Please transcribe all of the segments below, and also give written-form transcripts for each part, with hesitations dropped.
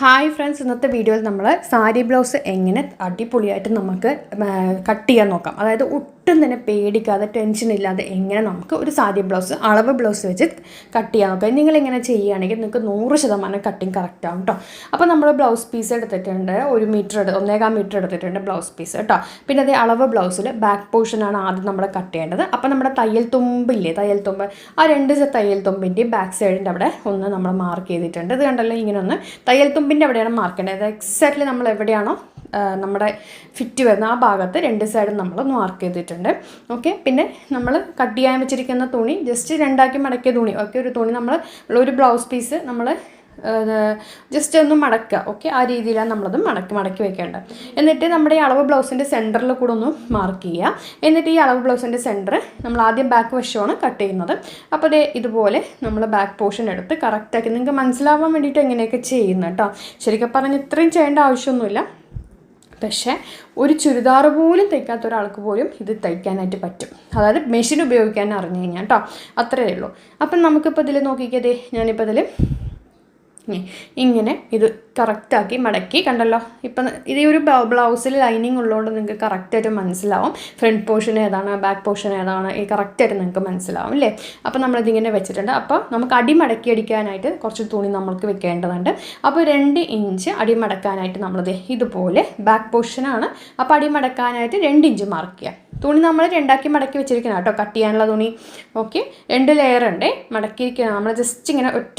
Hi friends, ഇന്നത്തെ വീഡിയോയിൽ നമ്മൾ സാരി ബ്ലൗസ് എങ്ങനെ അടിപൊളിയായിട്ട് നമുക്ക് കട്ട് ചെയ്യാൻ നോക്കാം. അതായത് ഒട്ടും തന്നെ പേടിക്കാതെ ടെൻഷൻ ഇല്ലാതെ എങ്ങനെ നമുക്ക് ഒരു സാരി ബ്ലൗസ് അളവ് ബ്ലൗസ് വെച്ച് കട്ട് ചെയ്യാൻ നോക്കാം. നിങ്ങളിങ്ങനെ ചെയ്യുകയാണെങ്കിൽ നിങ്ങൾക്ക് 100% കട്ടിങ് കറക്റ്റ് ആവും കേട്ടോ. അപ്പോൾ നമ്മൾ ബ്ലൗസ് പീസ് എടുത്തിട്ടുണ്ട്, 1 മീറ്റർ 1.25 മീറ്റർ എടുത്തിട്ടുണ്ട് ബ്ലൗസ് പീസ് കേട്ടോ. പിന്നെ അതേ അളവ് ബ്ലൗസിൽ ബാക്ക് പോർഷനാണ് ആദ്യം നമ്മൾ കട്ട് ചെയ്യേണ്ടത്. അപ്പോൾ നമ്മുടെ തയ്യൽ തുമ്പില്ലേ, തയ്യൽ തുമ്പ്, ആ 2 തയ്യൽ തുമ്പിൻ്റെയും ബാക്ക് സൈഡിൻ്റെ അവിടെ ഒന്ന് നമ്മൾ മാർക്ക് ചെയ്തിട്ടുണ്ട്. ഇത് കണ്ടല്ലോ, ഇങ്ങനെ ഒന്ന് തയ്യൽ തുമ്പിൻ്റെ അവിടെയാണ് മാർക്ക് ചെയ്യേണ്ടത്. എക്സാക്ട്ലി നമ്മൾ എവിടെയാണോ നമ്മുടെ ഫിറ്റ് വരുന്ന ആ ഭാഗത്ത് 2 സൈഡും നമ്മളൊന്ന് മാർക്ക് ചെയ്തിട്ടുണ്ട്. ഓക്കെ, പിന്നെ നമ്മൾ കട്ട് ചെയ്യാൻ വെച്ചിരിക്കുന്ന തുണി ജസ്റ്റ് 2ആക്കി മടക്കിയ തുണി, ഓക്കെ, ഒരു തുണി നമ്മൾ ഒരു ബ്ലൗസ് പീസ് നമ്മൾ ജസ്റ്റ് ഒന്ന് മടക്കുക. ഓക്കെ, ആ രീതിയിലാണ് നമ്മളത് മടക്കി വെക്കേണ്ടത്. എന്നിട്ട് നമ്മുടെ ഈ അളവ് ബ്ലൗസിൻ്റെ സെൻറ്ററിൽ കൂടെ ഒന്ന് മാർക്ക് ചെയ്യുക. എന്നിട്ട് ഈ അളവ് ബ്ലൗസിൻ്റെ സെൻറ്റർ നമ്മൾ ആദ്യം ബാക്ക് വശമാണ് കട്ട് ചെയ്യുന്നത്. അപ്പോൾ അതേ ഇതുപോലെ നമ്മൾ ബാക്ക് പോർഷൻ എടുത്ത് കറക്റ്റാക്കി, നിങ്ങൾക്ക് മനസ്സിലാവാൻ വേണ്ടിയിട്ട് എങ്ങനെയൊക്കെ ചെയ്യുന്നത് കേട്ടോ. ശരിക്കും പറഞ്ഞാൽ ഇത്രയും ചെയ്യേണ്ട ആവശ്യമൊന്നുമില്ല. പക്ഷേ ഒരു ചുരിദാർ പോലും തയ്ക്കാത്ത ഒരാൾക്ക് പോലും ഇത് തയ്ക്കാനായിട്ട് പറ്റും. അതായത് മെഷീൻ ഉപയോഗിക്കാൻ അറിഞ്ഞു കഴിഞ്ഞാൽ കേട്ടോ, അത്രയേ ഉള്ളൂ. അപ്പം നമുക്കിപ്പോൾ ഇതിൽ നോക്കിക്കതേ, ഞാനിപ്പോൾ ഇതിൽ ഇങ്ങനെ ഇത് കറക്റ്റാക്കി മടക്കി കണ്ടല്ലോ. ഇപ്പം ഇത് ഒരു ബ്ലൗസിൽ ലൈനിങ് ഉള്ളതുകൊണ്ട് നിങ്ങൾക്ക് കറക്റ്റായിട്ട് മനസ്സിലാവും ഫ്രണ്ട് പോർഷൻ ഏതാണ് ബാക്ക് പോർഷൻ ഏതാണ്, ഈ കറക്റ്റായിട്ട് നിങ്ങൾക്ക് മനസ്സിലാവും അല്ലേ. അപ്പോൾ നമ്മളിതിങ്ങനെ വെച്ചിട്ടുണ്ട്. അപ്പോൾ നമുക്ക് അടിമടക്കി അടിക്കാനായിട്ട് കുറച്ച് തുണി നമ്മൾക്ക് വെക്കേണ്ടതുണ്ട്. അപ്പോൾ 2 ഇഞ്ച് അടിമടക്കാനായിട്ട് നമ്മളിത് ഇതുപോലെ ബാക്ക് പോർഷനാണ്, അപ്പോൾ അടിമടക്കാനായിട്ട് 2 ഇഞ്ച് മാർക്ക് ചെയ്യുക. തുണി നമ്മൾ 2ആക്കി മടക്കി വെച്ചിരിക്കണം കേട്ടോ, കട്ട് ചെയ്യാനുള്ള തുണി. ഓക്കെ, 2 ലെയർ ഉണ്ട് മടക്കിയിരിക്കണം. നമ്മൾ ജസ്റ്റ് ഇങ്ങനെ ഒറ്റ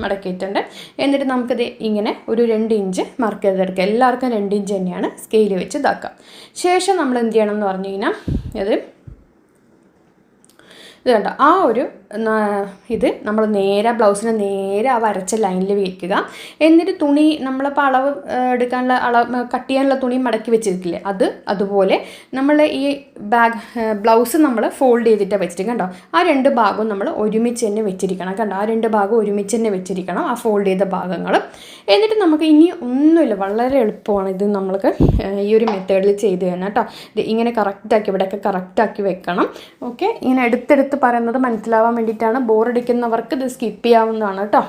മടക്കിയിട്ടുണ്ട്. എന്നിട്ട് നമുക്കിത് ഇങ്ങനെ ഒരു 2 ഇഞ്ച് മാർക്ക് ചെയ്തെടുക്കുക. എല്ലാവർക്കും 2 ഇഞ്ച് തന്നെയാണ് സ്കെയിൽ വെച്ച് ഇതാക്കാം. ശേഷം നമ്മൾ എന്ത് ചെയ്യണം എന്ന് പറഞ്ഞു കഴിഞ്ഞാൽ ഇത് കണ്ടോ, ആ ഒരു ഇത് നമ്മൾ നേരെ ബ്ലൗസിന് നേരെ ആ വരച്ച ലൈനിൽ വയ്ക്കുക. എന്നിട്ട് തുണി നമ്മളിപ്പോൾ അളവ് എടുക്കാനുള്ള കട്ട് ചെയ്യാനുള്ള തുണി മടക്കി വെച്ചിരിക്കില്ലേ, അതുപോലെ നമ്മൾ ഈ ബ്ലൗസ് നമ്മൾ ഫോൾഡ് ചെയ്തിട്ട് വെച്ചിരിക്കും കണ്ടോ. ആ 2 ഭാഗവും നമ്മൾ ഒരുമിച്ച് തന്നെ വെച്ചിരിക്കണം കണ്ടോ. ആ 2 ഭാഗവും ഒരുമിച്ച് തന്നെ വെച്ചിരിക്കണം, ആ ഫോൾഡ് ചെയ്ത ഭാഗങ്ങൾ. എന്നിട്ട് നമുക്ക് ഇനി ഒന്നുമില്ല, വളരെ എളുപ്പമാണ് ഇത് നമ്മൾക്ക് ഈ ഒരു മെത്തേഡിൽ ചെയ്ത് കഴിഞ്ഞാൽ കേട്ടോ. ഇത് ഇങ്ങനെ കറക്റ്റാക്കി ഇവിടെയൊക്കെ കറക്റ്റാക്കി വെക്കണം. ഓക്കെ, ഇങ്ങനെ എടുത്തെടുത്ത് പറയുന്നത് മനസ്സിലാവാൻ വേണ്ടിയിട്ടാണ്. ബോറടിക്കുന്നവർക്ക് ഇത് സ്കിപ്പ് ചെയ്യാവുന്നതാണ് കേട്ടോ.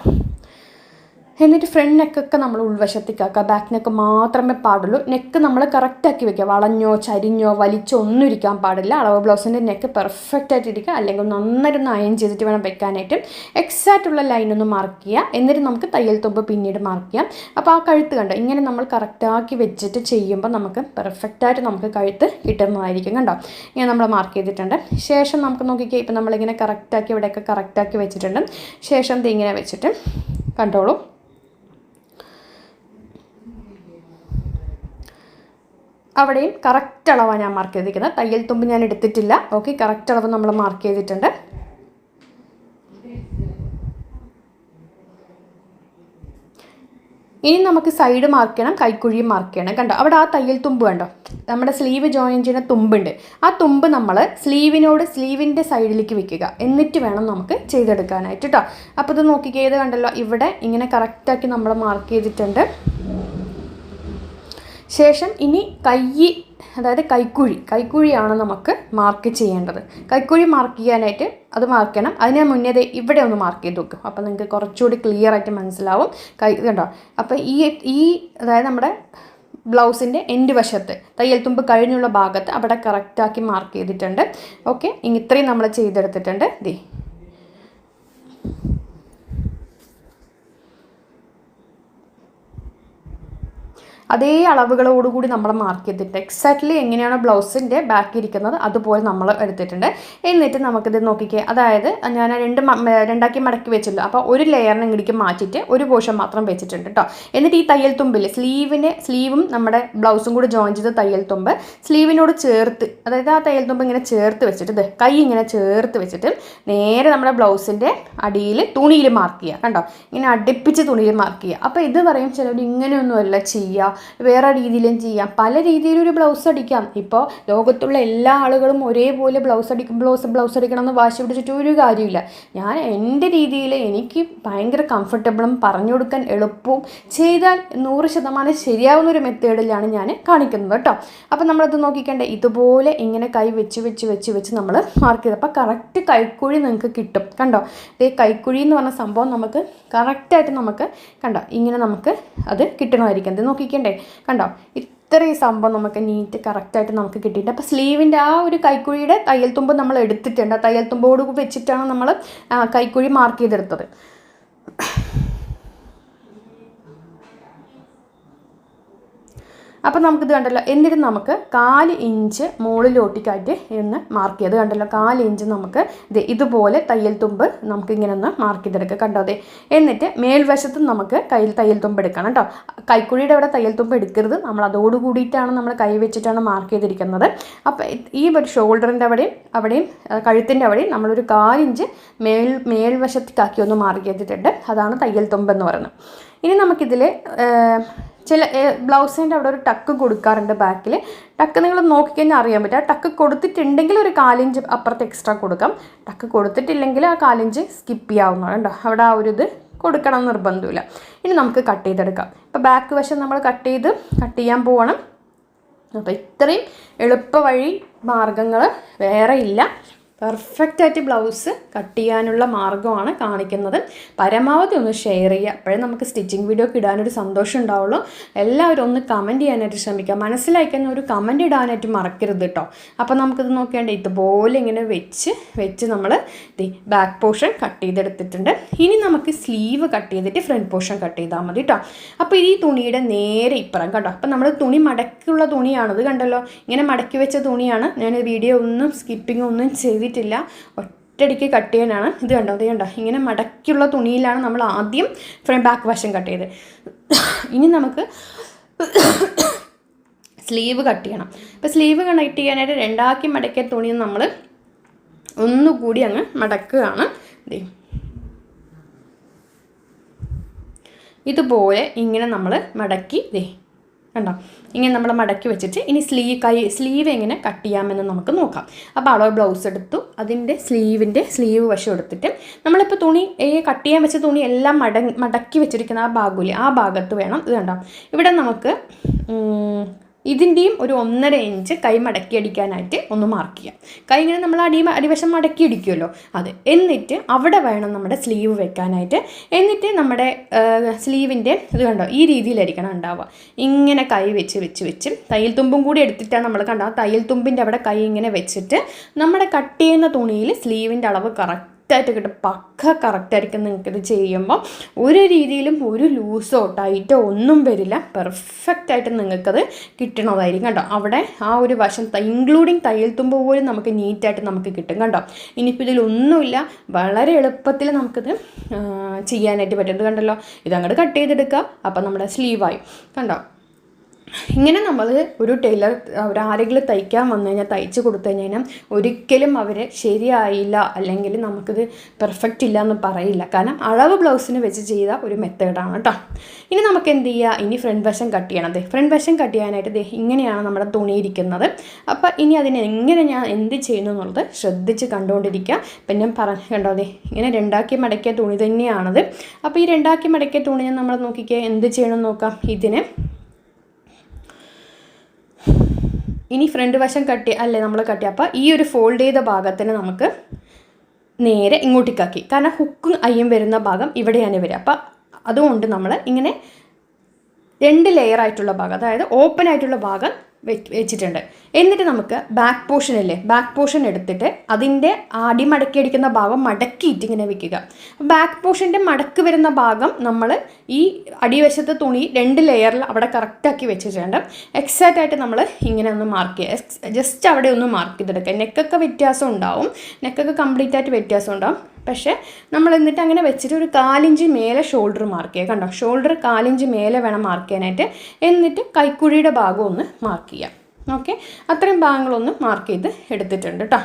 എന്നിട്ട് ഫ്രണ്ട് നെക്കൊക്കെ നമ്മൾ ഉൾവശത്തേക്കാക്കുക. ബാക്ക് നെക്ക് മാത്രമേ പാടുള്ളൂ. നെക്ക് നമ്മൾ കറക്റ്റാക്കി വെക്കുക. വളഞ്ഞോ ചരിഞ്ഞോ വലിച്ചോ ഒന്നും ഇരിക്കാൻ പാടില്ല. അളവ് ബ്ലൗസിൻ്റെ നെക്ക് പെർഫെക്റ്റ് ആയിട്ട് ഇരിക്കുക. അല്ലെങ്കിൽ നന്നായിട്ട് അയൺ ചെയ്തിട്ട് വേണം വെക്കാനായിട്ട്. എക്സാക്റ്റുള്ള ലൈനൊന്ന് മാർക്ക് ചെയ്യുക. എന്നിട്ട് നമുക്ക് തയ്യൽ തുമ്പ് പിന്നീട് മാർക്ക് ചെയ്യാം. അപ്പോൾ ആ കഴുത്ത് കണ്ടോ, ഇങ്ങനെ നമ്മൾ കറക്റ്റാക്കി വെച്ചിട്ട് ചെയ്യുമ്പോൾ നമുക്ക് പെർഫെക്റ്റായിട്ട് നമുക്ക് കഴുത്ത് കിട്ടുന്നതായിരിക്കും കണ്ടോ. ഇങ്ങനെ നമ്മൾ മാർക്ക് ചെയ്തിട്ടുണ്ട്. ശേഷം നമുക്ക് നോക്കിക്കുക, ഇപ്പം നമ്മളിങ്ങനെ കറക്റ്റാക്കി ഇവിടെയൊക്കെ കറക്റ്റാക്കി വെച്ചിട്ടുണ്ട്. ശേഷം ഇത് ഇങ്ങനെ വെച്ചിട്ട് കണ്ടോളൂ, അവിടെയും കറക്റ്റ് അളവാണ് ഞാൻ മാർക്ക് ചെയ്തിരിക്കുന്നത്. തയ്യൽ തുമ്പ് ഞാൻ എടുത്തിട്ടില്ല. ഓക്കെ, കറക്റ്റ് അളവ് നമ്മൾ മാർക്ക് ചെയ്തിട്ടുണ്ട്. ഇനി നമുക്ക് സൈഡ് മാർക്ക് ചെയ്യണം, കൈക്കുഴിയും മാർക്ക് ചെയ്യണം കണ്ടോ. അവിടെ ആ തയ്യൽ തുമ്പ് കണ്ടോ, നമ്മുടെ സ്ലീവ് ജോയിൻ ചെയ്യുന്ന തുമ്പുണ്ട്. ആ തുമ്പ് നമ്മൾ സ്ലീവിൻ്റെ സൈഡിലേക്ക് വെക്കുക. എന്നിട്ട് വേണം നമുക്ക് ചെയ്തെടുക്കാനായിട്ട് കേട്ടോ. അപ്പോൾ ഇത് നോക്കിക്കേ, ഇത് കണ്ടല്ലോ, ഇവിടെ ഇങ്ങനെ കറക്റ്റാക്കി നമ്മൾ മാർക്ക് ചെയ്തിട്ടുണ്ട്. ശേഷം ഇനി അതായത് കൈക്കുഴിയാണ് നമുക്ക് മാർക്ക് ചെയ്യേണ്ടത്. കൈക്കുഴി മാർക്ക് ചെയ്യാനായിട്ട് അത് മാർക്ക് ചെയ്യണം. അതിന് മുന്നേ ഇവിടെ ഒന്ന് മാർക്ക് ചെയ്ത് വെക്കും. അപ്പോൾ നിങ്ങൾക്ക് കുറച്ചുകൂടി ക്ലിയർ ആയിട്ട് മനസ്സിലാവും. കണ്ടോ, അപ്പോൾ ഈ അതായത് നമ്മുടെ ബ്ലൗസിൻ്റെ എൻഡ് വശത്ത് തയ്യൽ തുമ്പ് കഴിഞ്ഞുള്ള ഭാഗത്ത് അവിടെ കറക്റ്റാക്കി മാർക്ക് ചെയ്തിട്ടുണ്ട്. ഓക്കെ, ഇത്രയും നമ്മൾ ചെയ്തെടുത്തിട്ടുണ്ട്. അതേ അളവുകളോടുകൂടി നമ്മൾ മാർക്ക് ചെയ്തിട്ട് എക്സാക്ട്ലി എങ്ങനെയാണ് ബ്ലൗസിൻ്റെ ബാക്ക് ഇരിക്കുന്നത് അതുപോലെ നമ്മൾ എടുത്തിട്ടുണ്ട്. എന്നിട്ട് നമുക്കിത് നോക്കിക്കേ, അതായത് ഞാൻ 2ആക്കി മടക്കി വെച്ചല്ലോ. അപ്പോൾ ഒരു ലെയറിന് ഇങ്ങോട്ടേക്ക് മാറ്റിയിട്ട് ഒരു പോർഷൻ മാത്രം വെച്ചിട്ടുണ്ട് കേട്ടോ. എന്നിട്ട് ഈ തയ്യൽ തുമ്പിൽ സ്ലീവും നമ്മുടെ ബ്ലൗസും കൂടി ജോയിൻ ചെയ്ത തയ്യൽ തുമ്പ് സ്ലീവിനോട് ചേർത്ത്, അതായത് ആ തയ്യൽ തുമ്പ് ഇങ്ങനെ ചേർത്ത് വെച്ചിട്ട് കൈ ഇങ്ങനെ ചേർത്ത് വെച്ചിട്ട് നേരെ നമ്മുടെ ബ്ലൗസിൻ്റെ അടിയിൽ തുണിയിൽ മാർക്ക് ചെയ്യുക കണ്ടോ. ഇങ്ങനെ അടുപ്പിച്ച് തുണിയിൽ മാർക്ക് ചെയ്യുക. അപ്പോൾ ഇത് പറയും ചിലവർ ഇങ്ങനെയൊന്നുമല്ല ചെയ്യുക, വേറെ രീതിയിലും ചെയ്യാം, പല രീതിയിലൊരു ബ്ലൗസ് അടിക്കാം. ഇപ്പോൾ ലോകത്തുള്ള എല്ലാ ആളുകളും ഒരേപോലെ ബ്ലൗസ് അടിക്കണമെന്ന് വാശി പിടിച്ചിട്ട് ഒരു കാര്യമില്ല. ഞാൻ എൻ്റെ രീതിയിൽ എനിക്ക് ഭയങ്കര കംഫർട്ടബിളും പറഞ്ഞു കൊടുക്കാൻ എളുപ്പവും ചെയ്താൽ 100% ശരിയാവുന്ന ഒരു മെത്തേഡിലാണ് ഞാൻ കാണിക്കുന്നത് കേട്ടോ. അപ്പം നമ്മളത് നോക്കിക്കണ്ടേ, ഇതുപോലെ ഇങ്ങനെ കൈ വെച്ച് നമ്മൾ മാർക്ക് ചെയ്ത് അപ്പോൾ കറക്റ്റ് കൈക്കുഴി നിങ്ങൾക്ക് കിട്ടും. കണ്ടോ, ഇതേ കൈക്കുഴി എന്ന് പറഞ്ഞ സംഭവം നമുക്ക് കറക്റ്റായിട്ട് നമുക്ക് കണ്ടോ ഇങ്ങനെ നമുക്ക് അത് കിട്ടണമായിരിക്കും. അത് നോക്കിക്കണ്ടേ, കണ്ടോ ഇത്രയും സംഭവം നമുക്ക് നീറ്റ് കറക്റ്റായിട്ട് നമുക്ക് കിട്ടിയിട്ടുണ്ട്. അപ്പോൾ സ്ലീവിൻ്റെ ആ ഒരു കൈക്കുഴിയുടെ തയ്യൽ തുമ്പ് നമ്മൾ എടുത്തിട്ടുണ്ട്. ആ തയ്യൽ തുമ്പോട് വെച്ചിട്ടാണ് നമ്മൾ കൈക്കുഴി മാർക്ക് ചെയ്തെടുത്തത്. അപ്പോൾ നമുക്കിത് കണ്ടല്ലോ. എന്നിട്ട് നമുക്ക് 4 ഇഞ്ച് മുകളിലോട്ടിക്കായിട്ട് എന്ന് മാർക്ക് ചെയ്ത് കണ്ടല്ലോ. 4 ഇഞ്ച് നമുക്ക് ഇതുപോലെ തയ്യൽ തുമ്പ് നമുക്ക് ഇങ്ങനെ ഒന്ന് മാർക്ക് ചെയ്തെടുക്കുക. കണ്ടോ അതെ. എന്നിട്ട് മേൽവശത്തും നമുക്ക് കയ്യിൽ തയ്യൽ തുമ്പ് എടുക്കണം കേട്ടോ. കൈക്കുഴിയുടെ അവിടെ തയ്യൽ തുമ്പ് എടുക്കരുത്. നമ്മൾ അതോട് കൂടിയിട്ടാണ് നമ്മൾ കൈ വെച്ചിട്ടാണ് മാർക്ക് ചെയ്തിരിക്കുന്നത്. അപ്പോൾ ഈ ഒരു ഷോൾഡറിൻ്റെ അവിടെയും കഴുത്തിൻ്റെ അവിടെയും നമ്മളൊരു 4 ഇഞ്ച് മേൽവശത്തേക്കാക്കി ഒന്ന് മാർക്ക് ചെയ്തിട്ടുണ്ട്. അതാണ് തയ്യൽ തുമ്പ് എന്ന് പറയുന്നത്. ഇനി നമുക്കിതിൽ ചില ബ്ലൗസിൻ്റെ അവിടെ ഒരു ടക്ക് കൊടുക്കാറുണ്ട് ബാക്കിൽ. ടക്ക് നിങ്ങൾ നോക്കിക്കഴിഞ്ഞാൽ അറിയാൻ പറ്റും. ആ ടക്ക് കൊടുത്തിട്ടുണ്ടെങ്കിൽ ഒരു 4 ഇഞ്ച് അപ്പുറത്ത് എക്സ്ട്രാ കൊടുക്കാം. ടക്ക് കൊടുത്തിട്ടില്ലെങ്കിൽ ആ 4 ഇഞ്ച് സ്കിപ്പ് ചെയ്യാവുന്നതാണ് കേട്ടോ. അവിടെ ആ ഒരു ഇത് കൊടുക്കണം എന്ന് നിർബന്ധമില്ല. ഇനി നമുക്ക് കട്ട് ചെയ്തെടുക്കാം. ഇപ്പോൾ ബാക്ക് വശം നമ്മൾ കട്ട് ചെയ്യാൻ പോകണം. അപ്പോൾ ഇത്രയും എളുപ്പ വഴി മാർഗ്ഗങ്ങൾ വേറെ ഇല്ല. പെർഫെക്റ്റായിട്ട് ബ്ലൗസ് കട്ട് ചെയ്യാനുള്ള മാർഗ്ഗമാണ് കാണിക്കുന്നത്. പരമാവധി ഒന്ന് ഷെയർ ചെയ്യുക. അപ്പോഴേ നമുക്ക് സ്റ്റിച്ചിങ് വീഡിയോ ഒക്കെ ഇടാനൊരു സന്തോഷം ഉണ്ടാവുള്ളൂ. എല്ലാവരും ഒന്ന് കമൻറ്റ് ചെയ്യാനായിട്ട് ശ്രമിക്കുക. മനസ്സിലാക്കുന്ന ഒരു കമൻറ്റ് ഇടാനായിട്ട് മറക്കരുത് കേട്ടോ. അപ്പോൾ നമുക്കിത് നോക്കേണ്ട ഇതുപോലെ ഇങ്ങനെ വെച്ച് നമ്മൾ ബാക്ക് പോർഷൻ കട്ട് ചെയ്തെടുത്തിട്ടുണ്ട്. ഇനി നമുക്ക് സ്ലീവ് കട്ട് ചെയ്തിട്ട് ഫ്രണ്ട് പോർഷൻ കട്ട് ചെയ്താൽ മതി കേട്ടോ. അപ്പോൾ ഈ തുണിയുടെ നേരെ ഇപ്പുറം കണ്ടോ. അപ്പോൾ നമ്മൾ തുണി മടക്കിയുള്ള തുണിയാണത് കണ്ടല്ലോ. ഇങ്ങനെ മടക്കി വെച്ച തുണിയാണ്. ഞാൻ വീഡിയോ ഒന്നും സ്കിപ്പിംഗ് ഒന്നും ചെയ്തിട്ടില്ല. ഒറ്റയടിക്ക് കട്ട് ചെയ്യാനാണ്. ഇത് കണ്ടോ, അത് കണ്ടോ ഇങ്ങനെ മടക്കിയുള്ള തുണിയിലാണ് നമ്മൾ ആദ്യം ബാക്ക് വശം കട്ട് ചെയ്ത്. ഇനി നമുക്ക് സ്ലീവ് കട്ട് ചെയ്യണം. അപ്പോൾ സ്ലീവ് കട്ട് ചെയ്യാനായിട്ട് 2 മടക്കിയ തുണി നമ്മൾ ഒന്നുകൂടി അങ്ങ് മടക്കുകയാണ്. ഇതുപോലെ ഇങ്ങനെ നമ്മൾ മടക്കി കണ്ടോ ഇങ്ങനെ നമ്മൾ മടക്കി വെച്ചിട്ട് ഇനി സ്ലീവ് എങ്ങനെ കട്ട് ചെയ്യാമെന്ന് നമുക്ക് നോക്കാം. അപ്പോൾ അളവ് ബ്ലൗസ് എടുത്തു. അതിൻ്റെ സ്ലീവ് വശം എടുത്തിട്ട് നമ്മളിപ്പോൾ തുണി കട്ട് ചെയ്യാൻ വെച്ച തുണി എല്ലാം മടക്കി വെച്ചിരിക്കുന്ന ആ ഭാഗമില്ലേ, ആ ഭാഗത്ത് വേണം. ഇത് കണ്ടോ ഇവിടെ നമുക്ക് ഇതിൻ്റെയും ഒരു 1.5 ഇഞ്ച് കൈ മടക്കി അടിക്കാനായിട്ട് ഒന്ന് മാർക്ക് ചെയ്യാം. കൈ ഇങ്ങനെ നമ്മൾ അടിവശം മടക്കി അടിക്കുമല്ലോ അത്. എന്നിട്ട് അവിടെ വേണം നമ്മുടെ സ്ലീവ് വെക്കാനായിട്ട്. എന്നിട്ട് നമ്മുടെ സ്ലീവിൻ്റെ ഇത് കണ്ടോ ഈ രീതിയിലായിരിക്കണം ഉണ്ടാവുക. ഇങ്ങനെ കൈ വെച്ച് തയ്യൽ തുമ്പും കൂടി എടുത്തിട്ടാണ് നമ്മൾ കണ്ടോ ആ തയ്യൽ തുമ്പിൻ്റെ അവിടെ കൈ ഇങ്ങനെ വെച്ചിട്ട് നമ്മുടെ കട്ട് ചെയ്യുന്ന തുണിയിൽ സ്ലീവിൻ്റെ അളവ് കറക്റ്റായിട്ട് കിട്ടും. പക്ക കറക്റ്റായിരിക്കും. നിങ്ങൾക്കിത് ചെയ്യുമ്പോൾ ഒരു രീതിയിലും ഒരു ലൂസോ ടൈറ്റോ ഒന്നും വരില്ല. പെർഫെക്റ്റായിട്ട് നിങ്ങൾക്കത് കിട്ടണതായിരിക്കും കേട്ടോ. അവിടെ ആ ഒരു വശം ഇൻക്ലൂഡിങ് തയ്യൽ തുമ്പ് പോലും നമുക്ക് നീറ്റായിട്ട് നമുക്ക് കിട്ടും കേട്ടോ. ഇനിയിപ്പോൾ ഇതിലൊന്നുമില്ല, വളരെ എളുപ്പത്തിൽ നമുക്കിത് ചെയ്യാനായിട്ട് പറ്റും. ഇത് കണ്ടല്ലോ, ഇതങ്ങോട്ട് കട്ട് ചെയ്തെടുക്കുക. അപ്പം നമ്മുടെ സ്ലീവായി കണ്ടോ. ഇങ്ങനെ നമ്മൾ ഒരു ടൈലർ ആരെങ്കിലും തയ്ക്കാൻ വന്നു കഴിഞ്ഞാൽ തയ്ച്ച് കൊടുത്തു കഴിഞ്ഞാൽ ഒരിക്കലും അവർ ശരിയായില്ല അല്ലെങ്കിൽ നമുക്കിത് പെർഫെക്റ്റ് ഇല്ല എന്ന് പറയില്ല. കാരണം അളവ് ബ്ലൗസിന് വെച്ച് ചെയ്ത ഒരു മെത്തേഡാണ് കേട്ടോ. ഇനി നമുക്ക് എന്ത് ചെയ്യുക, ഇനി ഫ്രണ്ട് വശം കട്ട് ചെയ്യണം. ഫ്രണ്ട് വശം കട്ട് ചെയ്യാനായിട്ട് ഇങ്ങനെയാണ് നമ്മുടെ തുണി ഇരിക്കുന്നത്. അപ്പോൾ ഇനി അതിനെ എങ്ങനെ ഞാൻ എന്ത് ചെയ്യുന്നു എന്നുള്ളത് ശ്രദ്ധിച്ച് കണ്ടുകൊണ്ടിരിക്കുക. പിന്നെ കണ്ടോ ഇങ്ങനെ 2 മടക്കിയ തുണി തന്നെയാണത്. അപ്പോൾ ഈ 2 മടക്കിയ തുണി നമ്മൾ നോക്കിക്കുക എന്ത് ചെയ്യണമെന്ന് നോക്കാം. ഇതിനെ ഇനി ഫ്രണ്ട് വശം നമ്മൾ കട്ടി. അപ്പോൾ ഈ ഒരു ഫോൾഡ് ചെയ്ത ഭാഗത്തിന് നമുക്ക് നേരെ ഇങ്ങോട്ടേക്കാക്കി. കാരണം ഹുക്കും അയ്യും വരുന്ന ഭാഗം ഇവിടെയാണ് വരിക. അപ്പോൾ അതുകൊണ്ട് നമ്മൾ ഇങ്ങനെ 2 ലെയറായിട്ടുള്ള ഭാഗം, അതായത് ഓപ്പൺ ആയിട്ടുള്ള ഭാഗം വെച്ചിട്ടുണ്ട്. എന്നിട്ട് നമുക്ക് ബാക്ക് പോർഷൻ എടുത്തിട്ട് അതിൻ്റെ അടിമടക്കി അടിക്കുന്ന ഭാഗം മടക്കിയിട്ട് ഇങ്ങനെ വെക്കുക. ബാക്ക് പോർഷൻ്റെ മടക്ക് വരുന്ന ഭാഗം നമ്മൾ ഈ അടിവശത്തെ തുണി 2 ലെയറിൽ അവിടെ കറക്റ്റാക്കി വെച്ചിട്ടുണ്ട്. എക്സാക്റ്റായിട്ട് നമ്മൾ ഇങ്ങനെ ഒന്ന് മാർക്ക് ചെയ്യുക. ജസ്റ്റ് അവിടെ ഒന്ന് മാർക്ക് ചെയ്തെടുക്കുക. നെക്കൊക്കെ വ്യത്യാസം ഉണ്ടാവും, നെക്കൊക്കെ കംപ്ലീറ്റ് ആയിട്ട് വ്യത്യാസം ഉണ്ടാവും. പക്ഷേ നമ്മൾ എന്നിട്ട് അങ്ങനെ വെച്ചിട്ട് ഒരു 4 ഇഞ്ച് മേലെ ഷോൾഡർ മാർക്ക് ചെയ്യുക. കണ്ടോ, ഷോൾഡർ 4 ഇഞ്ച് മേലെ വേണം മാർക്ക് ചെയ്യാനായിട്ട്. എന്നിട്ട് കൈക്കുഴിയുടെ ഭാഗം ഒന്ന് മാർക്ക് ചെയ്യാം. ഓക്കെ, അത്രയും ഭാഗങ്ങളൊന്ന് മാർക്ക് ചെയ്ത് എടുത്തിട്ടുണ്ട് കേട്ടോ.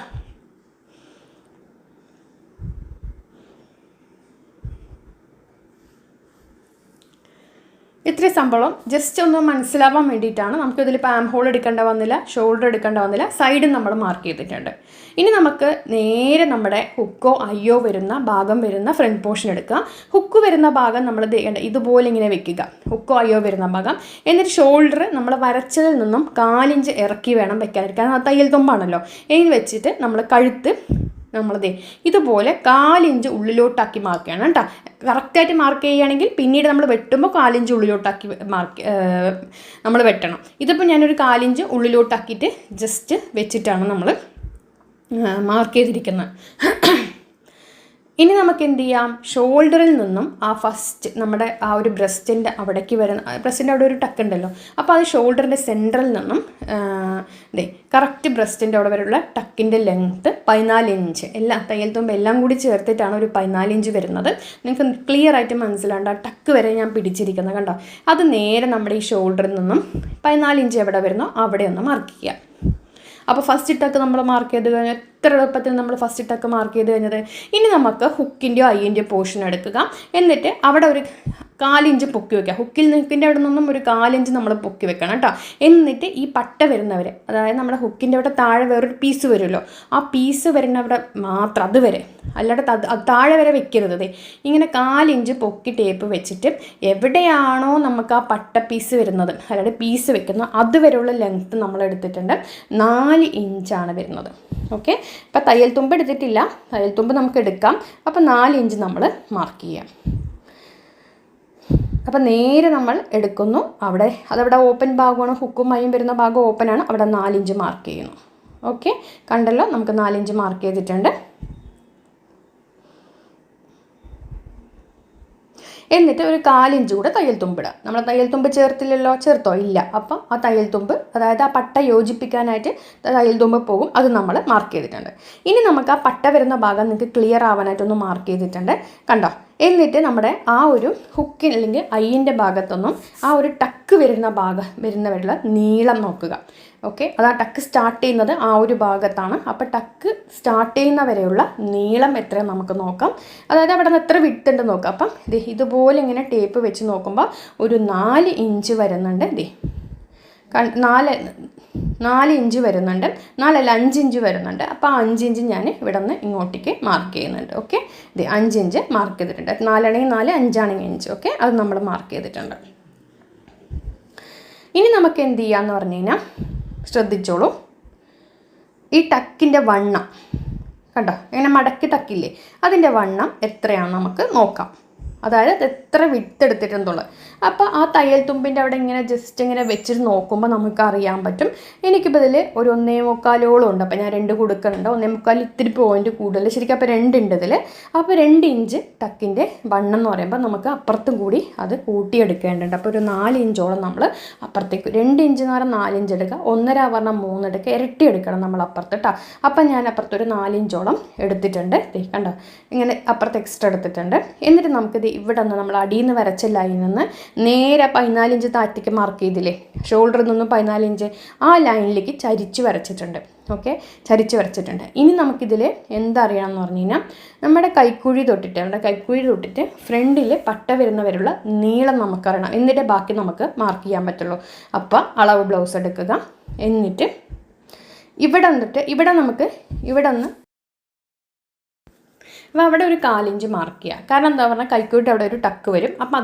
ഇത്രയും സംഭവം ജസ്റ്റ് ഒന്ന് മനസ്സിലാവാൻ വേണ്ടിയിട്ടാണ്. നമുക്കിതിലിപ്പോൾ ആം ഹോൾ എടുക്കേണ്ട വന്നില്ല, ഷോൾഡർ എടുക്കേണ്ട വന്നില്ല, സൈഡും നമ്മൾ മാർക്ക് ചെയ്തിട്ടുണ്ട്. ഇനി നമുക്ക് നേരെ നമ്മുടെ ഹുക്കോ അയ്യോ വരുന്ന ഭാഗം വരുന്ന ഫ്രണ്ട് പോർഷൻ എടുക്കുക. ഹുക്ക് വരുന്ന ഭാഗം നമ്മൾ ഇതുപോലെ ഇങ്ങനെ വെക്കുക, ഹുക്കോ അയ്യോ വരുന്ന ഭാഗം. എന്നിട്ട് ഷോൾഡർ നമ്മൾ വരച്ചതിൽ നിന്നും 4 ഇഞ്ച് ഇറക്കി വേണം വെക്കാനായിരിക്കും, കാരണം തയ്യൽ തുമ്പാണല്ലോ. ഇനി വെച്ചിട്ട് നമ്മൾ കഴുത്ത് നമ്മളതേ ഇതുപോലെ 4 ഇഞ്ച് ഉള്ളിലോട്ടാക്കി മാർക്ക് ചെയ്യണം കേട്ടോ. കറക്റ്റായിട്ട് മാർക്ക് ചെയ്യുകയാണെങ്കിൽ പിന്നീട് നമ്മൾ വെട്ടുമ്പോൾ 4 ഇഞ്ച് ഉള്ളിലോട്ടാക്കി നമ്മൾ വെട്ടണം. ഇതിപ്പോൾ ഞാനൊരു 4 ഇഞ്ച് ഉള്ളിലോട്ടാക്കിയിട്ട് ജസ്റ്റ് വെച്ചിട്ടാണ് നമ്മൾ മാർക്ക് ചെയ്തിരിക്കുന്നത്. ഇനി നമുക്ക് എന്ത് ചെയ്യാം, ഷോൾഡറിൽ നിന്നും ആ ഫസ്റ്റ് നമ്മുടെ ആ ഒരു ബ്രസ്റ്റിൻ്റെ അവിടേക്ക് വരുന്ന, ബ്രസ്റ്റിൻ്റെ അവിടെ ഒരു ടക്ക് ഉണ്ടല്ലോ, അപ്പോൾ അത് ഷോൾഡറിൻ്റെ സെൻറ്ററിൽ നിന്നും കറക്റ്റ് ബ്രസ്റ്റിൻ്റെ അവിടെ വരെയുള്ള ടക്കിൻ്റെ ലെങ്ത്ത് 14 ഇഞ്ച്, എല്ലാം തയ്യൽ തുമ്പ് എല്ലാം കൂടി ചേർത്തിട്ടാണ് ഒരു 14 ഇഞ്ച് വരുന്നത്. നിങ്ങൾക്ക് ക്ലിയർ ആയിട്ട് മനസ്സിലാണ്ട് ആ ടക്ക് വരെ ഞാൻ പിടിച്ചിരിക്കുന്നത് കണ്ടോ. അത് നേരെ നമ്മുടെ ഈ ഷോൾഡറിൽ നിന്നും 14 ഇഞ്ച് എവിടെ വരുന്നോ അവിടെ ഒന്ന് മാർക്ക് ചെയ്യുക. അപ്പോൾ ഫസ്റ്റ് ടക്ക് നമ്മൾ മാർക്ക് ചെയ്ത് കഴിഞ്ഞാൽ എത്ര എളുപ്പത്തിൽ നമ്മൾ ഫസ്റ്റ് ടക്ക് മാർക്ക് ചെയ്ത് കഴിഞ്ഞത്. ഇനി നമുക്ക് ഹുക്കിൻ്റെയോ അയ്യൻ്റെയോ പോർഷൻ എടുക്കുക. എന്നിട്ട് അവിടെ ഒരു 4 ഇഞ്ച് പൊക്കി വെക്കുക. ഹുക്കിൻ്റെ അവിടെ നിന്നും ഒരു 4 ഇഞ്ച് നമ്മൾ പൊക്കി വെക്കണം കേട്ടോ. എന്നിട്ട് ഈ പട്ട വരുന്നവരെ, അതായത് നമ്മുടെ ഹുക്കിൻ്റെ അവിടെ താഴെ വേറൊരു പീസ് വരുമല്ലോ, ആ പീസ് വരുന്നവിടെ മാത്രം അതുവരെ, അല്ലാതെ താഴെ വരെ വെക്കരുത്. ഇങ്ങനെ 4 ഇഞ്ച് പൊക്കി ടേപ്പ് വെച്ചിട്ട് എവിടെയാണോ നമുക്ക് ആ പട്ട പീസ് വരുന്നത്, അല്ലാതെ പീസ് വെക്കുന്നത്, അതുവരെയുള്ള ലെങ്ത്ത് നമ്മൾ എടുത്തിട്ടുണ്ട്. 4 ഇഞ്ചാണ് വരുന്നത്. ഓക്കെ, ഇപ്പം തയ്യൽ തുമ്പ് എടുത്തിട്ടില്ല, തയ്യൽ തുമ്പ് നമുക്ക് എടുക്കാം. അപ്പം 4 ഇഞ്ച് നമ്മൾ മാർക്ക് ചെയ്യാം. അപ്പം നേരെ നമ്മൾ എടുക്കുന്നു, അതവിടെ ഓപ്പൺ ഭാഗമാണ്, ഹുക്കും മയും വരുന്ന ഭാഗം ഓപ്പണാണ്, അവിടെ 4 ഇഞ്ച് മാർക്ക് ചെയ്യുന്നു. ഓക്കെ, കണ്ടല്ലോ, നമുക്ക് 4 ഇഞ്ച് മാർക്ക് ചെയ്തിട്ടുണ്ട്. എന്നിട്ട് ഒരു 4 ഇഞ്ച് കൂടെ തയ്യൽ തുമ്പിടുക. നമ്മൾ തയ്യൽ തുമ്പ് ചേർത്തില്ലല്ലോ, ചേർത്തോ? ഇല്ല. അപ്പം ആ തയ്യൽ തുമ്പ്, അതായത് ആ പട്ട യോജിപ്പിക്കാനായിട്ട് തയ്യൽ തുമ്പ് പോകും, അത് നമ്മൾ മാർക്ക് ചെയ്തിട്ടുണ്ട്. ഇനി നമുക്ക് ആ പട്ട വരുന്ന ഭാഗം നിങ്ങൾക്ക് ക്ലിയർ ആവാനായിട്ടൊന്ന് മാർക്ക് ചെയ്തിട്ടുണ്ട്, കണ്ടോ. എന്നിട്ട് നമ്മുടെ ആ ഒരു ഹുക്കിൻ അല്ലെങ്കിൽ അയ്യൻ്റെ ഭാഗത്തൊന്നും ആ ഒരു ടക്ക് വരുന്നവരുള്ള നീളം നോക്കുക. ഓക്കെ, അത് ആ ടക്ക് സ്റ്റാർട്ട് ചെയ്യുന്നത് ആ ഒരു ഭാഗത്താണ്. അപ്പോൾ ടക്ക് സ്റ്റാർട്ട് ചെയ്യുന്നവരെയുള്ള നീളം എത്രയും നമുക്ക് നോക്കാം. അതായത് അവിടെ നിന്ന് എത്ര വിട്ടുണ്ടെന്ന് നോക്കാം. അപ്പം ഇതുപോലെ ഇങ്ങനെ ടേപ്പ് വെച്ച് നോക്കുമ്പോൾ ഒരു 4 ഇഞ്ച് വരുന്നുണ്ട്. 4 ഇഞ്ച് വരുന്നുണ്ട്, 5 ഇഞ്ച് വരുന്നുണ്ട്. അപ്പോൾ ആ 5 ഇഞ്ച് ഞാൻ ഇവിടെ നിന്ന് ഇങ്ങോട്ടേക്ക് മാർക്ക് ചെയ്യുന്നുണ്ട്. ഓക്കെ, 5 ഇഞ്ച് മാർക്ക് ചെയ്തിട്ടുണ്ട്. 4 ആണെങ്കിൽ 4, 5 ആണെങ്കിൽ 5. ഓക്കെ, അത് നമ്മൾ മാർക്ക് ചെയ്തിട്ടുണ്ട്. ഇനി നമുക്ക് എന്ത് ചെയ്യാമെന്ന് പറഞ്ഞു കഴിഞ്ഞാൽ, ശ്രദ്ധിച്ചോളൂ, ഈ ടക്കിൻ്റെ വണ്ണം കണ്ടോ, ഇങ്ങനെ മടക്കി ടക്കില്ലേ, അതിൻ്റെ വണ്ണം എത്രയാണെന്ന് നമുക്ക് നോക്കാം. അതായത് എത്ര വിട്ടെടുത്തിട്ടുള്ളത്. അപ്പോൾ ആ തയ്യൽ തുമ്പിൻ്റെ അവിടെ ഇങ്ങനെ ജസ്റ്റ് ഇങ്ങനെ വെച്ചിട്ട് നോക്കുമ്പോൾ നമുക്ക് അറിയാൻ പറ്റും. എനിക്കിപ്പോൾ ഇതിൽ ഒരു 1.25 ഉണ്ട്. അപ്പോൾ ഞാൻ 2 കൊടുക്കുന്നുണ്ട്. 1.25 ഇത്തിരി പോയിൻറ്റ് കൂടുതൽ, ശരിക്കും അപ്പോൾ 2 ഉണ്ട് ഇതിൽ. അപ്പോൾ 2 ഇഞ്ച് ടക്കിൻ്റെ വണ്ണം എന്ന് പറയുമ്പോൾ നമുക്ക് അപ്പുറത്തും കൂടി അത് കൂട്ടിയെടുക്കേണ്ടതുണ്ട്. അപ്പോൾ ഒരു 4 ഇഞ്ചോളം നമ്മൾ അപ്പുറത്തേക്ക്, 2 ഇഞ്ച് എന്ന് പറഞ്ഞാൽ 4 ഇഞ്ച് എടുക്കുക, 1.5 പറഞ്ഞാൽ 3 എടുക്കുക, ഇരട്ടി എടുക്കണം നമ്മൾ അപ്പുറത്ത് കേട്ടോ. അപ്പം ഞാൻ അപ്പുറത്തൊരു 4 ഇഞ്ചോളം എടുത്തിട്ടുണ്ട്. കണ്ടോ, ഇങ്ങനെ അപ്പുറത്ത് എക്സ്ട്രാ എടുത്തിട്ടുണ്ട്. എന്നിട്ട് നമുക്കിത് ഇവിടെ നിന്ന് നമ്മൾ അടിയിൽ നിന്ന് വരച്ച ലൈനിൽ നിന്ന് നേരെ 14 ഇഞ്ച് താഴത്തേക്ക് മാർക്ക് ചെയ്തില്ലേ, ഷോൾഡറിൽ നിന്നും 14 ഇഞ്ച് ആ ലൈനിലേക്ക് ചരിച്ച് വരച്ചിട്ടുണ്ട്. ഓക്കെ, ചരിച്ച് വരച്ചിട്ടുണ്ട്. ഇനി നമുക്കിതിൽ എന്തറിയണമെന്ന് പറഞ്ഞു കഴിഞ്ഞാൽ, നമ്മുടെ കൈക്കുഴി തൊട്ടിട്ട് ഫ്രണ്ടിൽ പട്ട വരുന്നവരുള്ള നീളം നമുക്കറിയണം. എന്നിട്ട് ബാക്കി നമുക്ക് മാർക്ക് ചെയ്യാൻ പറ്റുള്ളൂ. അപ്പോൾ അളവ് ബ്ലൗസ് എടുക്കുക. എന്നിട്ട് ഇവിടെ നിന്ന് അപ്പോൾ അവിടെ ഒരു 4 ഇഞ്ച് മാർക്ക് ചെയ്യുക. കാരണം എന്താ പറഞ്ഞാൽ കൈക്കൂട്ട് അവിടെ ഒരു ടക്ക് വരും. അപ്പം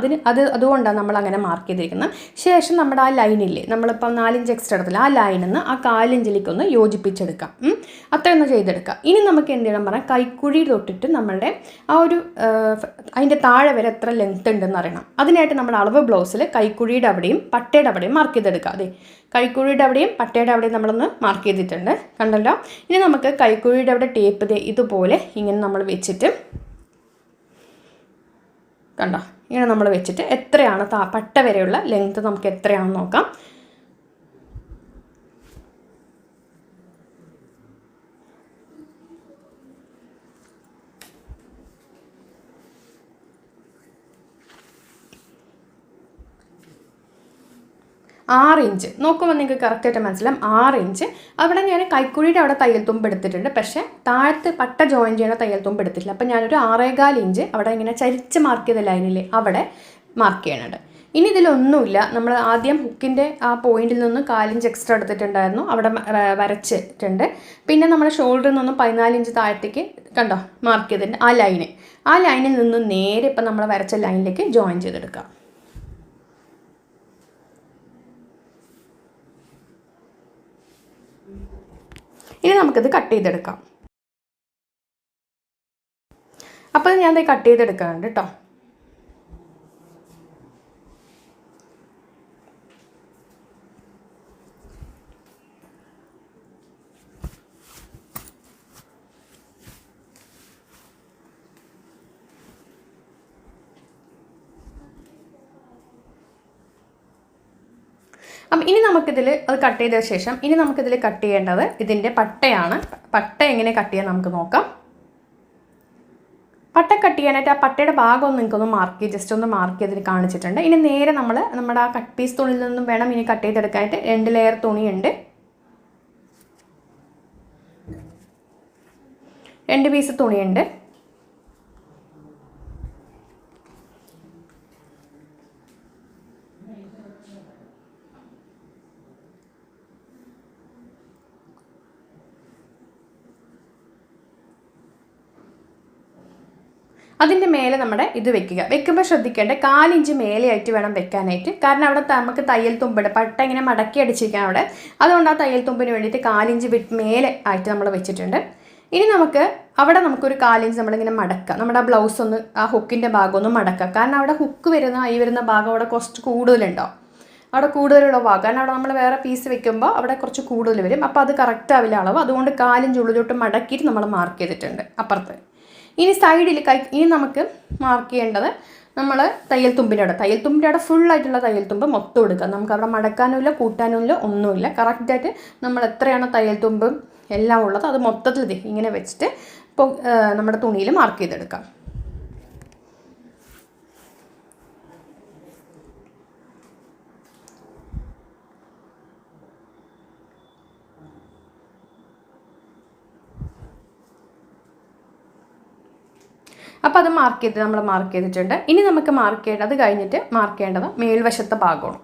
അതുകൊണ്ടാണ് നമ്മൾ അങ്ങനെ മാർക്ക് ചെയ്തിരിക്കുന്നത്. ശേഷം നമ്മുടെ ആ ലൈനില്ലേ, നമ്മളിപ്പോൾ 4 ഇഞ്ച് എക്സ്ട്രാ എടുത്തില്ല, ആ ലൈനിൽ നിന്ന് ആ 4 ഇഞ്ചിലേക്കൊന്ന് യോജിപ്പിച്ചെടുക്കാം. അത്രയൊന്ന് ചെയ്തെടുക്കുക. ഇനി നമുക്ക് എന്ത് ചെയ്യണം പറഞ്ഞാൽ, കൈക്കുഴി തൊട്ടിട്ട് നമ്മളുടെ ആ ഒരു അതിൻ്റെ താഴെ വരെ എത്ര ലെങ്ത്ത് ഉണ്ടെന്ന് അറിയണം. അതിനായിട്ട് നമ്മൾ അളവ് ബ്ലൗസിൽ കൈക്കുഴിയുടെ അവിടെയും പട്ടയുടെ അവിടെയും മാർക്ക് ചെയ്തെടുക്കുക. അതെ, കൈക്കുഴിയുടെ അവിടെയും പട്ടയുടെ അവിടെയും നമ്മളൊന്ന് മാർക്ക് ചെയ്തിട്ടുണ്ട്, കണ്ടല്ലോ. ഇനി നമുക്ക് കൈക്കുഴിയുടെ അവിടെ ടേപ്പ് ഇതുപോലെ ഇങ്ങനെ നമ്മൾ വെച്ചിട്ട് കണ്ടോ, ഇങ്ങനെ നമ്മൾ വെച്ചിട്ട് എത്രയാണ് പട്ട വരെയുള്ള ലെങ്ത്ത് നമുക്ക് എത്രയാണെന്ന് നോക്കാം. ആറ് ഇഞ്ച് നോക്കുമ്പോൾ നിങ്ങൾക്ക് കറക്റ്റായിട്ട് മനസ്സിലാവും. 6 ഇഞ്ച് അവിടെ ഞാൻ കൈക്കുഴിയുടെ അവിടെ തയ്യൽ തുമ്പ് എടുത്തിട്ടുണ്ട്, പക്ഷേ താഴത്ത് പട്ട ജോയിൻ ചെയ്യുന്ന തയ്യൽ തുമ്പ് എടുത്തിട്ടില്ല. അപ്പോൾ ഞാനൊരു 6.25 ഇഞ്ച് അവിടെ ഇങ്ങനെ ചരിച്ച് മാർക്ക് ചെയ്ത ലൈനിൽ അവിടെ മാർക്ക് ചെയ്യുന്നുണ്ട്. ഇനി ഇതിലൊന്നുമില്ല, നമ്മൾ ആദ്യം ഹുക്കിൻ്റെ ആ പോയിന്റിൽ നിന്ന് 4 ഇഞ്ച് എക്സ്ട്രാ എടുത്തിട്ടുണ്ടായിരുന്നു, അവിടെ വരച്ചിട്ടുണ്ട്. പിന്നെ നമ്മൾ ഷോൾഡറിൽ നിന്നും 14 ഇഞ്ച് താഴത്തേക്ക് കണ്ടോ മാർക്ക് ചെയ്തിട്ടുണ്ട് ആ ലൈനിൽ നിന്ന് നേരെ ഇപ്പം നമ്മൾ വരച്ച ലൈനിലേക്ക് ജോയിൻ ചെയ്തെടുക്കാം. ഇനി നമുക്കിത് കട്ട് ചെയ്തെടുക്കാം. അപ്പോൾ ഞാനത് കട്ട് ചെയ്തെടുക്കാറുണ്ട് കേട്ടോ. അപ്പം ഇനി നമുക്കിതിൽ അത് കട്ട് ചെയ്ത ശേഷം ഇനി നമുക്കിതിൽ കട്ട് ചെയ്യേണ്ടത് ഇതിൻ്റെ പട്ടയാണ്. പട്ട എങ്ങനെ കട്ട് ചെയ്യാൻ നമുക്ക് നോക്കാം. പട്ട കട്ട് ചെയ്യാനായിട്ട് ആ പട്ടയുടെ ഭാഗം ഒന്ന് നിങ്ങൾക്കൊന്ന് ജസ്റ്റ് ഒന്ന് മാർക്ക് ചെയ്തിട്ട് കാണിച്ചിട്ടുണ്ട്. ഇനി നേരെ നമ്മുടെ ആ കട്ട് പീസ് തുണിയിൽ നിന്നും വേണം ഇനി കട്ട് ചെയ്തെടുക്കാനായിട്ട്. 2 ലെയർ തുണിയുണ്ട്, 2 പീസ് തുണിയുണ്ട്. അതിൻ്റെ മേലെ നമ്മുടെ ഇത് വെക്കുമ്പോൾ ശ്രദ്ധിക്കേണ്ട 4 ഇഞ്ച് മേലെയായിട്ട് വേണം വെക്കാനായിട്ട്. കാരണം അവിടെ നമുക്ക് തയ്യൽ തുമ്പുണ്ട്, പട്ട ഇങ്ങനെ മടക്കി അടിച്ചിരിക്കാൻ അവിടെ. അതുകൊണ്ട് ആ തയ്യൽ തുമ്പിന് വേണ്ടിയിട്ട് 4 ഇഞ്ച് മേലെ ആയിട്ട് നമ്മൾ വെച്ചിട്ടുണ്ട്. ഇനി അവിടെ നമുക്കൊരു 4 ഇഞ്ച് നമ്മളിങ്ങനെ മടക്കുക. നമ്മുടെ ആ ബ്ലൗസ് ഒന്ന് ആ ഹുക്കിൻ്റെ ഭാഗം ഒന്ന് മടക്കുക. കാരണം അവിടെ ഹുക്ക് വരുന്ന ഭാഗം അവിടെ കുറച്ച് കൂടുതലുണ്ടാവും, അവിടെ കൂടുതലുള്ള ഭാഗം. കാരണം അവിടെ നമ്മൾ വേറെ പീസ് വെക്കുമ്പോൾ അവിടെ കുറച്ച് കൂടുതൽ വരും. അപ്പോൾ അത് കറക്റ്റ് ആവില്ല അളവ്. അതുകൊണ്ട് 4 ഇഞ്ച് ഉള്ളിലോട്ട് മടക്കിയിട്ട് നമ്മൾ മാർക്ക് ചെയ്തിട്ടുണ്ട് അപ്പുറത്ത്. ഇനി സൈഡിൽ ഇനി നമുക്ക് മാർക്ക് ചെയ്യേണ്ടത് നമ്മൾ തയ്യൽ തുമ്പിൻ്റെ അവിടെ ഫുള്ളായിട്ടുള്ള തയ്യൽ തുമ്പ് മൊത്തം എടുക്കുക. നമുക്ക് അവിടെ മടക്കാനുമില്ല കൂട്ടാനുമില്ല ഒന്നുമില്ല. കറക്റ്റായിട്ട് നമ്മൾ എത്രയാണോ തയ്യൽ തുമ്പും എല്ലാം ഉള്ളത് അത് മൊത്തത്തിൽ ഇങ്ങനെ വെച്ചിട്ട് ഇപ്പോൾ നമ്മുടെ തുണിയിൽ മാർക്ക് ചെയ്തെടുക്കാം. അപ്പോൾ അത് നമ്മൾ മാർക്ക് ചെയ്തിട്ടുണ്ട്. ഇനി നമുക്ക് അത് കഴിഞ്ഞിട്ട് മാർക്ക് ചെയ്യേണ്ടത് മേൽവശത്തെ ഭാഗമാണ്.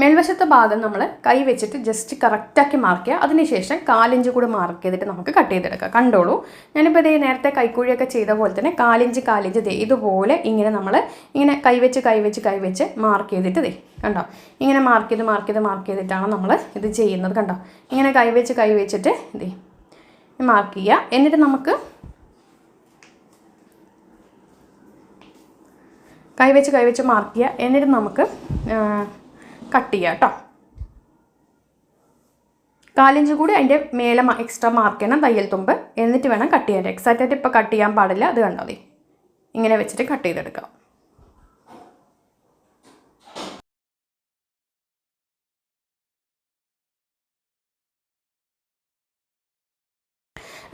മേൽവശത്തെ ഭാഗം നമ്മൾ കൈ വെച്ചിട്ട് ജസ്റ്റ് കറക്റ്റാക്കി മാർക്ക് ചെയ്യുക. അതിനുശേഷം 4 ഇഞ്ച് കൂടി മാർക്ക് ചെയ്തിട്ട് നമുക്ക് കട്ട് ചെയ്തെടുക്കാം. കണ്ടോളൂ, ഞാനിപ്പോൾ നേരത്തെ കൈക്കുഴിയൊക്കെ ചെയ്ത പോലെ തന്നെ 4 ഇഞ്ച് ഇതുപോലെ ഇങ്ങനെ കൈവച്ച് മാർക്ക് ചെയ്തിട്ട് കണ്ടോ, ഇങ്ങനെ മാർക്ക് ചെയ്തിട്ടാണ് നമ്മൾ ഇത് ചെയ്യുന്നത്. കണ്ടോ, ഇങ്ങനെ കൈവച്ചിട്ട് മാർക്ക് ചെയ്യുക. എന്നിട്ട് നമുക്ക് കൈവച്ച് മാർക്ക് ചെയ്യുക. എന്നിട്ട് നമുക്ക് കട്ട് ചെയ്യാം കേട്ടോ. 4 ഇഞ്ച് കൂടി അതിൻ്റെ മേലെ എക്സ്ട്രാ മാർക്ക് ചെയ്യണം തയ്യൽ തുമ്പ്. എന്നിട്ട് വേണം കട്ട് ചെയ്യാൻ. എക്സാക്റ്റായിട്ട് ഇപ്പോൾ കട്ട് ചെയ്യാൻ പാടില്ല. അത് കണ്ടോ, ഇങ്ങനെ വെച്ചിട്ട് കട്ട് ചെയ്തെടുക്കാം.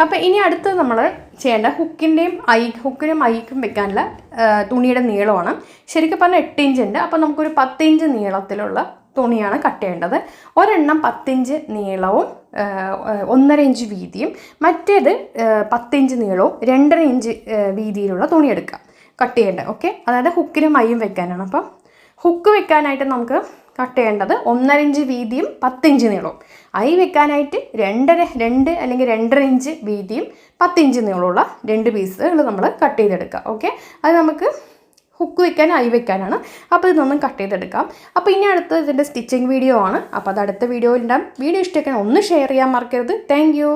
അപ്പോൾ ഇനി അടുത്ത് നമ്മൾ ചെയ്യേണ്ട ഹുക്കിനും ഐക്കും വെക്കാനുള്ള തുണിയുടെ നീളമാണ്. ശരിക്കും പറഞ്ഞാൽ 8 ഇഞ്ച് ഉണ്ട്. അപ്പോൾ നമുക്കൊരു 10 ഇഞ്ച് നീളത്തിലുള്ള തുണിയാണ് കട്ട് ചെയ്യേണ്ടത്. ഒരെണ്ണം 10 ഇഞ്ച് നീളവും 1.5 ഇഞ്ച് വീതിയും, മറ്റേത് 10 ഇഞ്ച് നീളവും 2.5 ഇഞ്ച് വീതിയിലുള്ള തുണി എടുക്കാം കട്ട് ചെയ്യേണ്ടത്. ഓക്കെ, അതായത് ഹുക്കിനും ഐയും വെക്കാനാണ്. അപ്പം ഹുക്ക് വെക്കാനായിട്ട് നമുക്ക് കട്ട് ചെയ്യേണ്ടത് 1.5 ഇഞ്ച് വീതിയും 10 ഇഞ്ച് നീളവും. ഐ വെക്കാനായിട്ട് 2 അല്ലെങ്കിൽ 2.5 ഇഞ്ച് വീതിയും 10 ഇഞ്ച് നീളമുള്ള 2 പീസുകൾ നമ്മൾ കട്ട് ചെയ്തെടുക്കാം. ഓക്കെ, അത് നമുക്ക് ഹുക്ക് വെക്കാനും ഐ വെക്കാനാണ്. അപ്പോൾ ഇതൊന്നും കട്ട് ചെയ്തെടുക്കാം. അപ്പോൾ ഇനി അടുത്തത് ഇതിൻ്റെ സ്റ്റിച്ചിങ് വീഡിയോ ആണ്. അപ്പോൾ അത് അടുത്ത വീഡിയോയിൽ ഉണ്ടാകും. വീഡിയോ ഇഷ്ടമൊക്കെ ഒന്ന് ഷെയർ ചെയ്യാൻ മറക്കരുത്. Thank you.